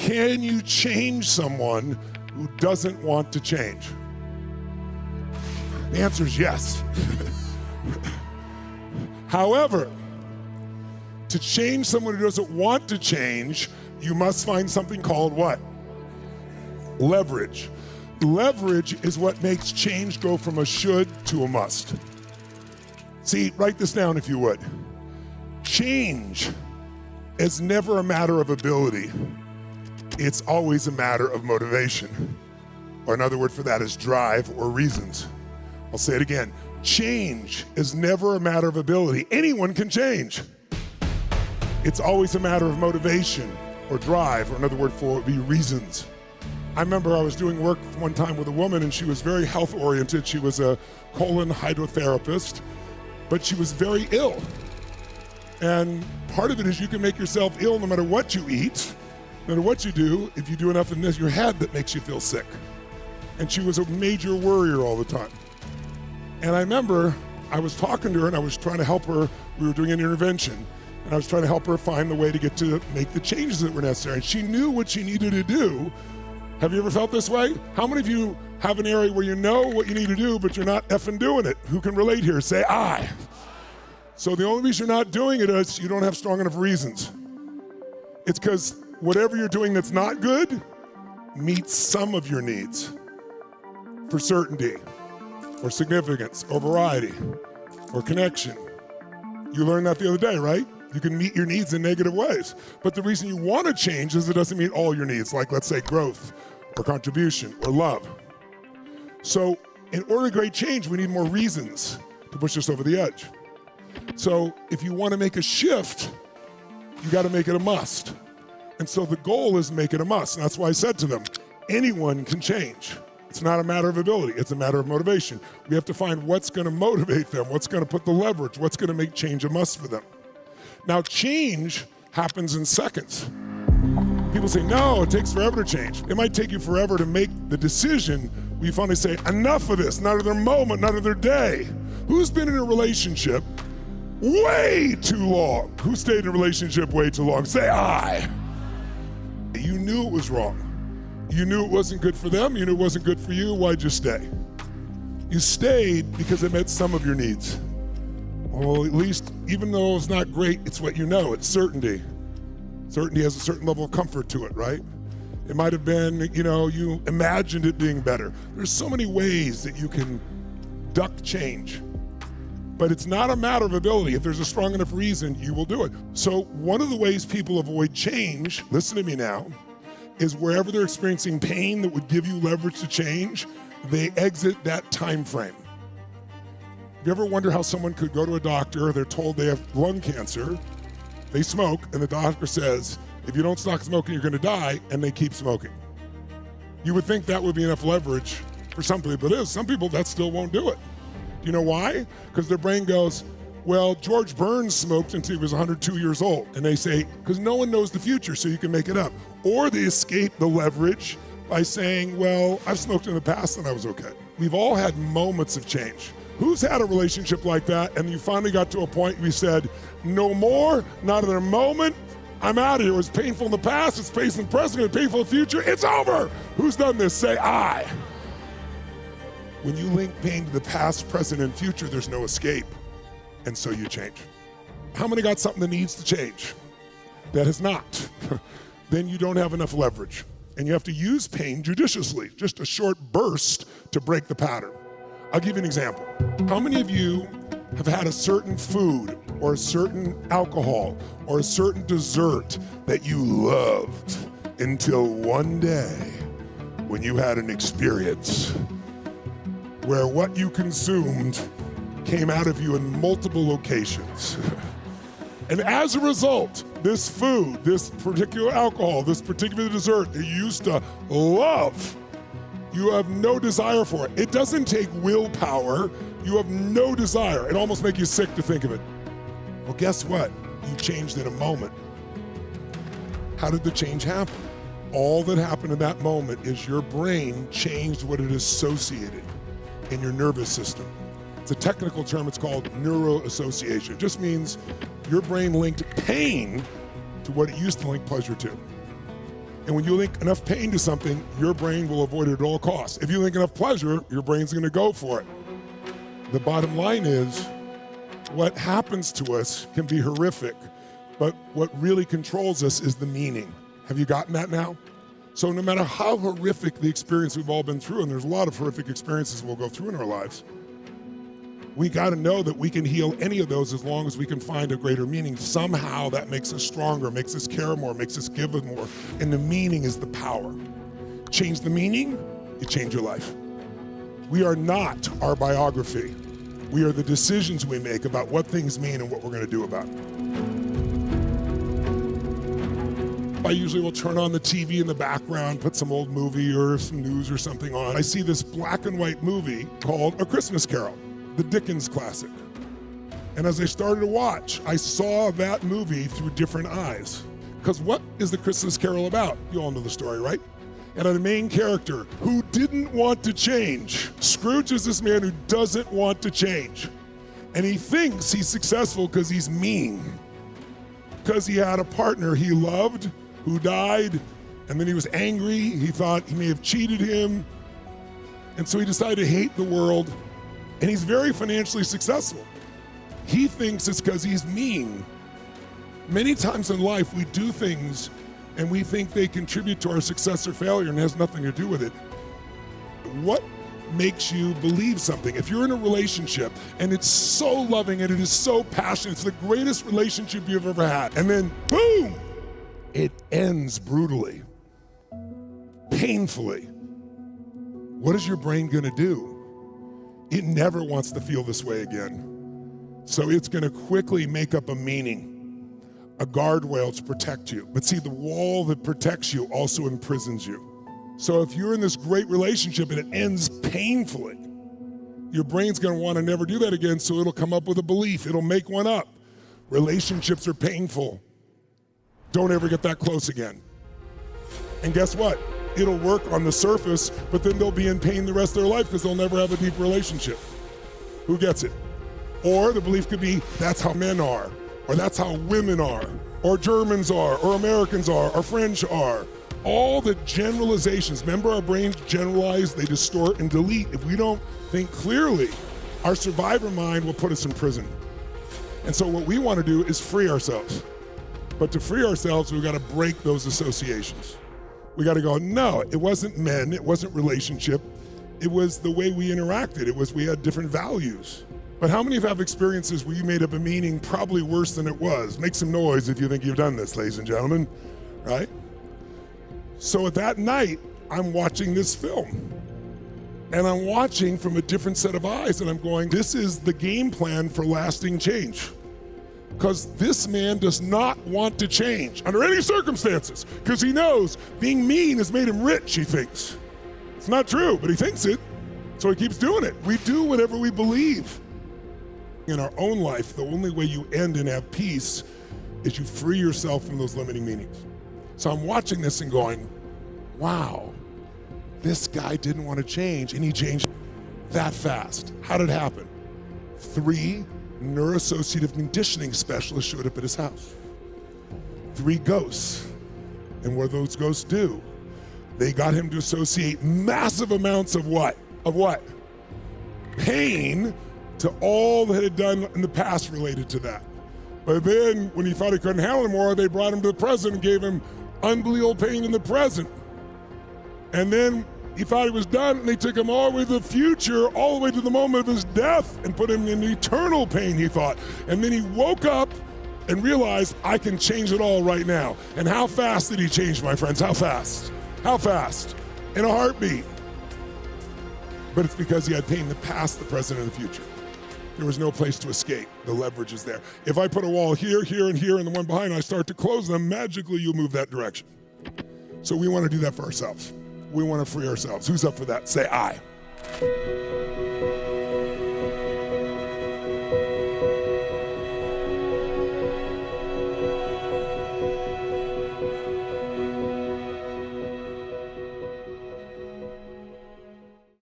Can you change someone who doesn't want to change? The answer is yes. However, to change someone who doesn't want to change, you must find something called what? Leverage. Leverage is what makes change go from a should to a must. See, write this down if you would. Change is never a matter of ability. It's always a matter of motivation. Or another word for that is drive or reasons. I'll say it again. Change is never a matter of ability. Anyone can change. It's always a matter of motivation or drive, or another word for it would be reasons. I remember I was doing work one time with a woman and she was very health oriented. She was a colon hydrotherapist, but she was very ill. And part of it is you can make yourself ill no matter what you eat, no matter what you do, if you do enough in your head that makes you feel sick. And she was a major worrier all the time. And I remember I was talking to her and I was trying to help her. We were doing an intervention and I was trying to help her find the way to get to make the changes that were necessary. And she knew what she needed to do. Have you ever felt this way? How many of you have an area where you know what you need to do, but you're not effing doing it? Who can relate here? Say I. So the only reason you're not doing it is you don't have strong enough reasons. It's because whatever you're doing that's not good meets some of your needs for certainty or significance or variety or connection. You learned that the other day, right? You can meet your needs in negative ways. But the reason you want to change is it doesn't meet all your needs, like let's say growth or contribution or love. So in order to create change, we need more reasons to push us over the edge. So if you want to make a shift, you got to make it a must. And so the goal is make it a must. And that's why I said to them, anyone can change. It's not a matter of ability, it's a matter of motivation. We have to find what's going to motivate them, what's going to put the leverage, what's going to make change a must for them. Now, change happens in seconds. People say, no, it takes forever to change. It might take you forever to make the decision where you finally say, enough of this, not of their moment, not of their day. Who's been in a relationship way too long? Who stayed in a relationship way too long? Say, I. You knew it was wrong. You knew it wasn't good for them. You knew it wasn't good for you. Why'd you stay? You stayed because it met some of your needs. Well, at least, even though it's not great, it's what you know. It's certainty. Certainty has a certain level of comfort to it, right? It might have been, you imagined it being better. There's so many ways that you can duck change. But it's not a matter of ability. If there's a strong enough reason, you will do it. So one of the ways people avoid change, listen to me now, is wherever they're experiencing pain that would give you leverage to change, they exit that time frame. You ever wonder how someone could go to a doctor, they're told they have lung cancer, they smoke, and the doctor says, if you don't stop smoking, you're gonna die, and they keep smoking. You would think that would be enough leverage for some people. It is. Some people, that still won't do it. Do you know why? Because their brain goes, well, George Burns smoked until he was 102 years old. And they say, because no one knows the future, so you can make it up. Or they escape the leverage by saying, well, I've smoked in the past and I was okay. We've all had moments of change. Who's had a relationship like that and you finally got to a point where you said, no more, not another moment, I'm out of here. It was painful in the past, it's painful in the present, it's painful in the future, it's over. Who's done this? Say I. When you link pain to the past, present, and future, there's no escape. And so you change. How many got something that needs to change? That has not. Then you don't have enough leverage. And you have to use pain judiciously, just a short burst to break the pattern. I'll give you an example. How many of you have had a certain food or a certain alcohol or a certain dessert that you loved until one day when you had an experience where what you consumed came out of you in multiple locations. And as a result, this food, this particular alcohol, this particular dessert that you used to love, you have no desire for it. It doesn't take willpower. You have no desire. It almost makes you sick to think of it. Well, guess what? You changed in a moment. How did the change happen? All that happened in that moment is your brain changed what it associated in your nervous system. It's a technical term, it's called neuroassociation. It just means your brain linked pain to what it used to link pleasure to. And when you link enough pain to something, your brain will avoid it at all costs. If you link enough pleasure, your brain's gonna go for it. The bottom line is, what happens to us can be horrific, but what really controls us is the meaning. Have you gotten that now? So no matter how horrific the experience we've all been through, and there's a lot of horrific experiences we'll go through in our lives, we gotta know that we can heal any of those as long as we can find a greater meaning. Somehow that makes us stronger, makes us care more, makes us give more, and the meaning is the power. Change the meaning, you change your life. We are not our biography. We are the decisions we make about what things mean and what we're gonna do about it. I usually will turn on the TV in the background, put some old movie or some news or something on. I see this black and white movie called A Christmas Carol, the Dickens classic. And as I started to watch, I saw that movie through different eyes. Because what is the Christmas Carol about? You all know the story, right? And the main character who didn't want to change. Scrooge is this man who doesn't want to change. And he thinks he's successful because he's mean. Because he had a partner he loved who died, and then he was angry. He thought he may have cheated him. And so he decided to hate the world. And he's very financially successful. He thinks it's because he's mean. Many times in life, we do things and we think they contribute to our success or failure and has nothing to do with it. What makes you believe something? If you're in a relationship and it's so loving and it is so passionate, it's the greatest relationship you've ever had, and then boom, it ends brutally, painfully. What is your brain gonna do? It never wants to feel this way again. So it's gonna quickly make up a meaning, a guardrail to protect you. But see, the wall that protects you also imprisons you. So if you're in this great relationship and it ends painfully, your brain's gonna wanna never do that again, so it'll come up with a belief, it'll make one up. Relationships are painful. Don't ever get that close again. And guess what? It'll work on the surface, but then they'll be in pain the rest of their life because they'll never have a deep relationship. Who gets it? Or the belief could be, that's how men are, or that's how women are, or Germans are, or Americans are, or French are. All the generalizations, remember our brains generalize, they distort and delete. If we don't think clearly, our survivor mind will put us in prison. And so what we want to do is free ourselves. But to free ourselves, we've got to break those associations. We got to go, no, it wasn't men, it wasn't relationship, it was the way we interacted, it was we had different values. But how many have experiences where you made up a meaning probably worse than it was? Make some noise if you think you've done this, ladies and gentlemen, right? So at that night, I'm watching this film. And I'm watching from a different set of eyes, and I'm going, this is the game plan for lasting change. Because this man does not want to change under any circumstances, because he knows being mean has made him rich, he thinks. It's not true, but he thinks it, so he keeps doing it. We do whatever we believe. In our own life, the only way you end and have peace is you free yourself from those limiting meanings. So I'm watching this and going, wow, this guy didn't want to change, and he changed that fast. How did it happen? 3 neuroassociative conditioning specialists showed up at his house. 3 ghosts. And what do those ghosts do? They got him to associate massive amounts of what? Of what? Pain to all that had done in the past related to that. But then when he thought he couldn't handle it more, they brought him to the present and gave him unbelievable pain in the present. And then he thought he was done, and they took him all the way to the future, all the way to the moment of his death, and put him in eternal pain, he thought. And then he woke up and realized, I can change it all right now. And how fast did he change, my friends? How fast? How fast? In a heartbeat. But it's because he had pain in the past, the present, and the future. There was no place to escape. The leverage is there. If I put a wall here, here, and here, and the one behind, I start to close them, magically you'll move that direction. So we want to do that for ourselves. We want to free ourselves. Who's up for that? Say I.